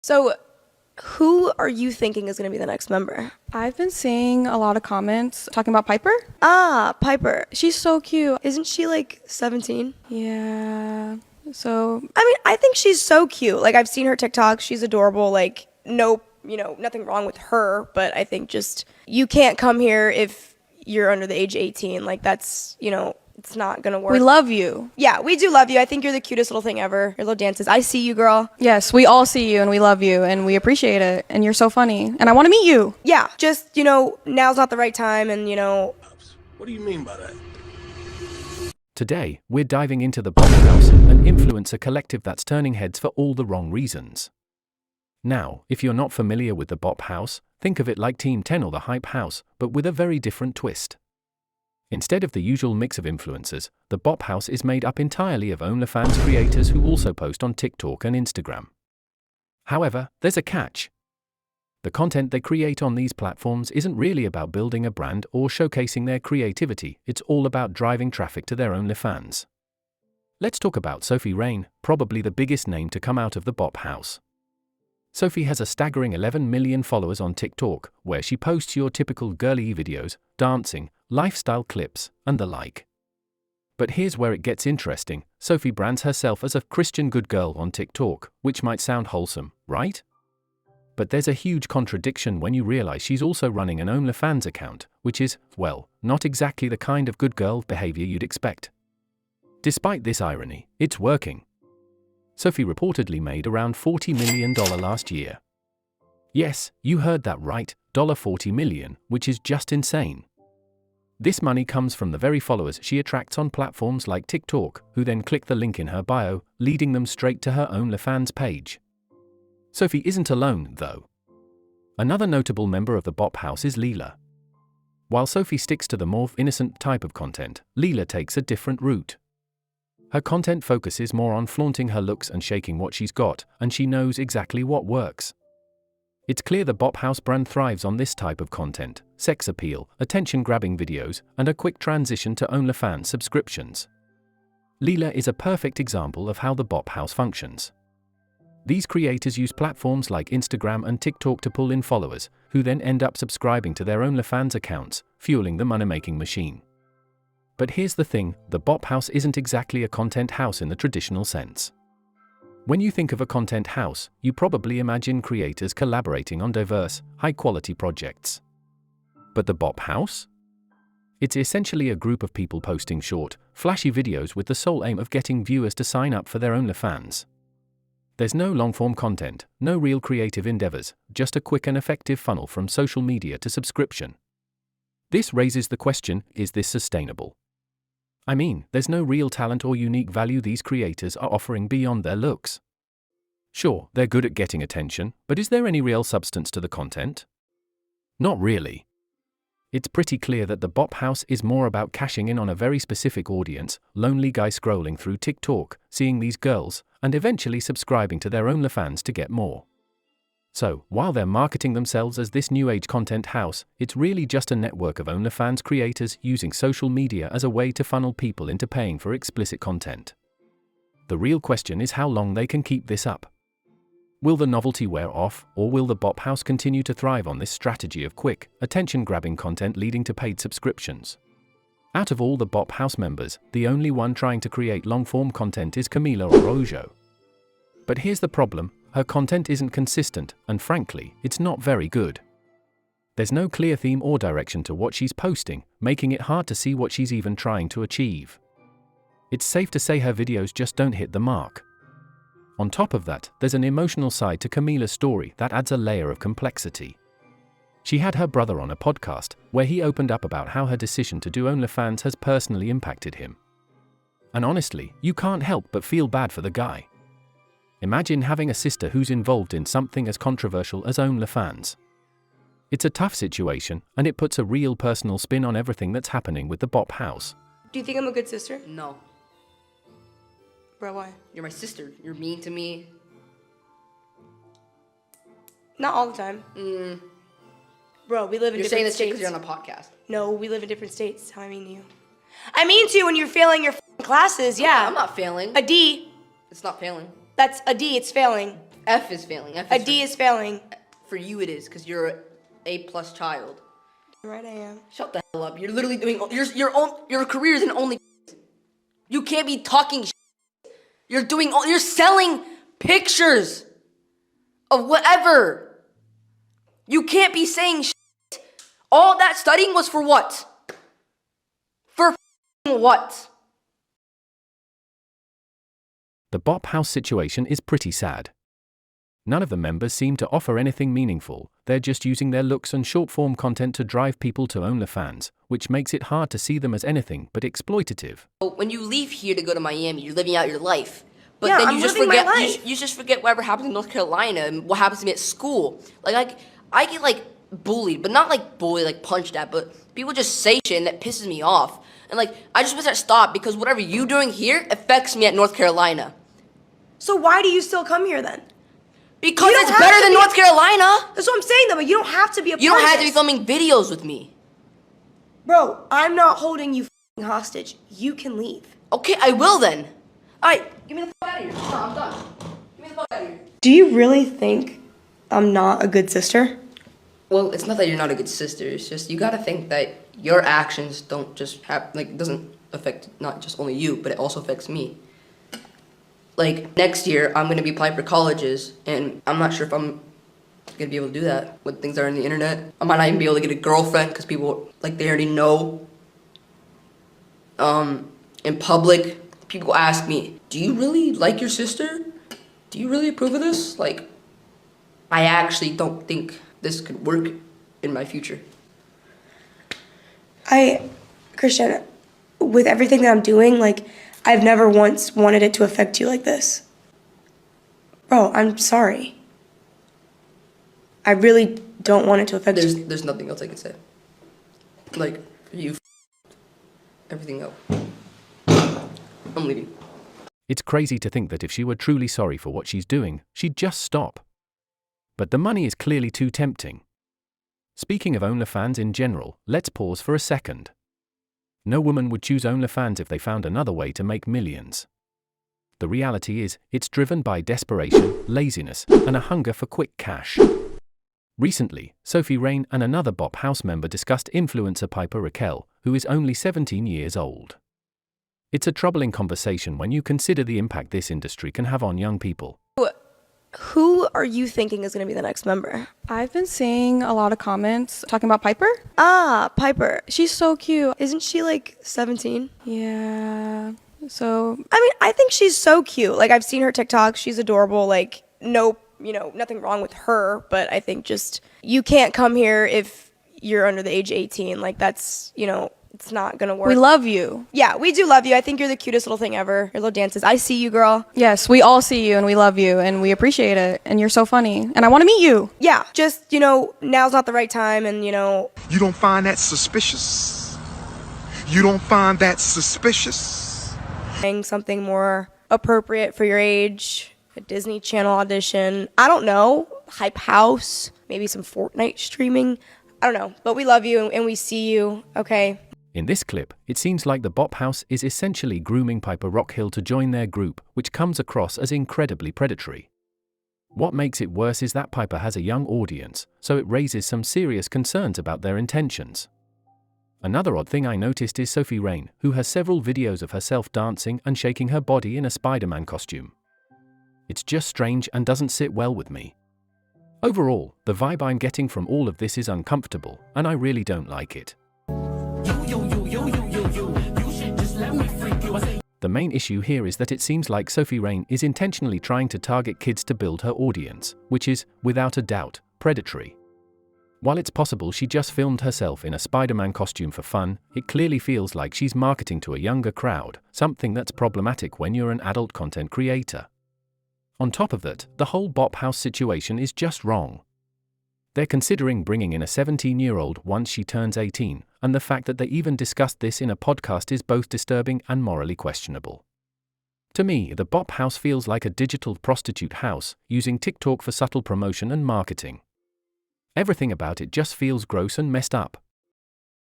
So, who are you thinking is going to be the next member? I've been seeing a lot of comments talking about Piper. Ah, Piper. She's so cute. Isn't she like 17? Yeah. So, I mean, I think she's so cute. Like, I've seen her TikTok. She's adorable. Like, no, nothing wrong with her. But I think just you can't come here if you're under the age 18. Like, that's, it's not going to work. we love you. Yeah, we do love you. I think you're the cutest little thing ever. Your little dances. I see you, girl. Yes, we all see you and we love you and we appreciate it. And you're so funny. And I want to meet you. Yeah, just, now's not the right time. And, What do you mean by that? Today, we're diving into the Bop House, an influencer collective that's turning heads for all the wrong reasons. Now, if you're not familiar with the Bop House, think of it like Team 10 or the Hype House, but with a very different twist. Instead of the usual mix of influencers, the Bop House is made up entirely of OnlyFans creators who also post on TikTok and Instagram. However, there's a catch. The content they create on these platforms isn't really about building a brand or showcasing their creativity, it's all about driving traffic to their OnlyFans. Let's talk about Sophie Rain, probably the biggest name to come out of the Bop House. Sophie has a staggering 11 million followers on TikTok, where she posts your typical girly videos, dancing, lifestyle clips, and the like. But here's where it gets interesting. Sophie brands herself as a Christian good girl on TikTok, which might sound wholesome, right? But there's a huge contradiction when you realize she's also running an OnlyFans account, which is, well, not exactly the kind of good girl behavior you'd expect. Despite this irony, it's working. Sophie reportedly made around $40 million last year. Yes, you heard that right, $40 million, which is just insane. This money comes from the very followers she attracts on platforms like TikTok, who then click the link in her bio, leading them straight to her OnlyFans page. Sophie isn't alone, though. Another notable member of the Bop House is Leela. While Sophie sticks to the more innocent type of content, Leela takes a different route. Her content focuses more on flaunting her looks and shaking what she's got, and she knows exactly what works. It's clear the Bop House brand thrives on this type of content: sex appeal, attention-grabbing videos, and a quick transition to OnlyFans subscriptions. Leela is a perfect example of how the Bop House functions. These creators use platforms like Instagram and TikTok to pull in followers, who then end up subscribing to their OnlyFans accounts, fueling the money-making machine. But here's the thing, the Bop House isn't exactly a content house in the traditional sense. When you think of a content house, you probably imagine creators collaborating on diverse, high-quality projects. But the Bop House? It's essentially a group of people posting short, flashy videos with the sole aim of getting viewers to sign up for their OnlyFans. There's no long-form content, no real creative endeavors, just a quick and effective funnel from social media to subscription. This raises the question, is this sustainable? I mean, there's no real talent or unique value these creators are offering beyond their looks. Sure, they're good at getting attention, but is there any real substance to the content? Not really. It's pretty clear that the Bop House is more about cashing in on a very specific audience, lonely guy scrolling through TikTok, seeing these girls, and eventually subscribing to their OnlyFans to get more. So, while they're marketing themselves as this new age content house, it's really just a network of OnlyFans creators using social media as a way to funnel people into paying for explicit content. The real question is how long they can keep this up. Will the novelty wear off, or will the Bop House continue to thrive on this strategy of quick, attention-grabbing content leading to paid subscriptions? Out of all the Bop House members, the only one trying to create long-form content is Camila Araujo. But here's the problem, her content isn't consistent, and frankly, it's not very good. There's no clear theme or direction to what she's posting, making it hard to see what she's even trying to achieve. It's safe to say her videos just don't hit the mark. On top of that, there's an emotional side to Camila's story that adds a layer of complexity. She had her brother on a podcast, where he opened up about how her decision to do OnlyFans has personally impacted him. And honestly, you can't help but feel bad for the guy. Imagine having a sister who's involved in something as controversial as OnlyFans. It's a tough situation, and it puts a real personal spin on everything that's happening with the Bop House. Do you think I'm a good sister? No. Bro, why? You're my sister. You're mean to me. Not all the time. Bro, we live in You're different saying this states. because you're on a podcast. No, we live in different states. That's how I mean to you. I mean to you when you're failing your classes, yeah. I'm not failing. A D. It's not failing. That's a D, it's failing. F is failing. F A is D is failing. for you it is, because you're a A+ child. Right, I am. Shut the hell up. You're literally doing your career is in only. You can't be talking. You're selling pictures of whatever. You can't be saying shit. All that studying was for what? For what? The Bop House situation is pretty sad. None of the members seem to offer anything meaningful, they're just using their looks and short-form content to drive people to OnlyFans, which makes it hard to see them as anything but exploitative. When you leave here to go to Miami, you're living out your life. But Yeah, then I'm you just living my forget life. you just forget whatever happens in North Carolina and what happens to me at school. Like I get like bullied, but not like bullied, like punched at, but people just say shit and that pisses me off. And like I just wish that stopped because whatever you doing here affects me at North Carolina. So why do you still come here then? Because You don't it's have better to than be- North Carolina. That's what I'm saying though, but you don't have to be a part You don't of have to be this. filming videos with me. Bro, I'm not holding you f***ing hostage. You can leave. Okay, I will then. Alright, give me the fuck out of here. No, I'm done. Give me the fuck out of here. Do you really think I'm not a good sister? Well, it's not that you're not a good sister. It's just you gotta think that your actions don't just have doesn't affect not just only you, but it also affects me. Like next year, I'm gonna be applying for colleges, and I'm not sure if I'm gonna be able to do that with things that are on the internet. I might not even be able to get a girlfriend because people they already know. In public, people ask me, "Do you really like your sister? Do you really approve of this?" Like, I actually don't think this could work in my future. Christian, with everything that I'm doing, I've never once wanted it to affect you like this. Bro, I'm sorry. I really don't want it to affect you. There's nothing else I can say. Like, you everything up. I'm leaving. It's crazy to think that if she were truly sorry for what she's doing, she'd just stop. But the money is clearly too tempting. Speaking of OnlyFans in general, let's pause for a second. No woman would choose OnlyFans if they found another way to make millions. The reality is, it's driven by desperation, laziness, and a hunger for quick cash. Recently, Sophie Rain and another Bop House member discussed influencer Piper Rockelle, who is only 17 years old. It's a troubling conversation when you consider the impact this industry can have on young people. Who are you thinking is going to be the next member? I've been seeing a lot of comments talking about Piper. Ah, Piper. She's so cute. Isn't she 17? Yeah. So I mean, I think she's so cute. I've seen her TikTok. She's adorable. Nothing wrong with her, but I think just you can't come here if you're under the age of 18. That's, it's not going to work. we love you. Yeah, we do love you. I think you're the cutest little thing ever. Your little dances. I see you, girl. Yes, we all see you and we love you and we appreciate it. And you're so funny. And I want to meet you. Yeah, just, now's not the right time and, You don't find that suspicious? You don't find that suspicious? something more appropriate for your age. A Disney Channel audition. I don't know. Hype House. Maybe some Fortnite streaming. I don't know. But we love you and we see you. Okay. In this clip, it seems like the Bop House is essentially grooming Piper Rockelle to join their group, which comes across as incredibly predatory. What makes it worse is that Piper has a young audience, so it raises some serious concerns about their intentions. Another odd thing I noticed is Sophie Rain, who has several videos of herself dancing and shaking her body in a Spider-Man costume. It's just strange and doesn't sit well with me. Overall, the vibe I'm getting from all of this is uncomfortable, and I really don't like it. The main issue here is that it seems like Sophie Rain is intentionally trying to target kids to build her audience, which is, without a doubt, predatory. While it's possible she just filmed herself in a Spider-Man costume for fun, it clearly feels like she's marketing to a younger crowd, something that's problematic when you're an adult content creator. On top of that, the whole Bop House situation is just wrong. They're considering bringing in a 17-year-old once she turns 18, and the fact that they even discussed this in a podcast is both disturbing and morally questionable. To me, the Bop House feels like a digital prostitute house, using TikTok for subtle promotion and marketing. Everything about it just feels gross and messed up.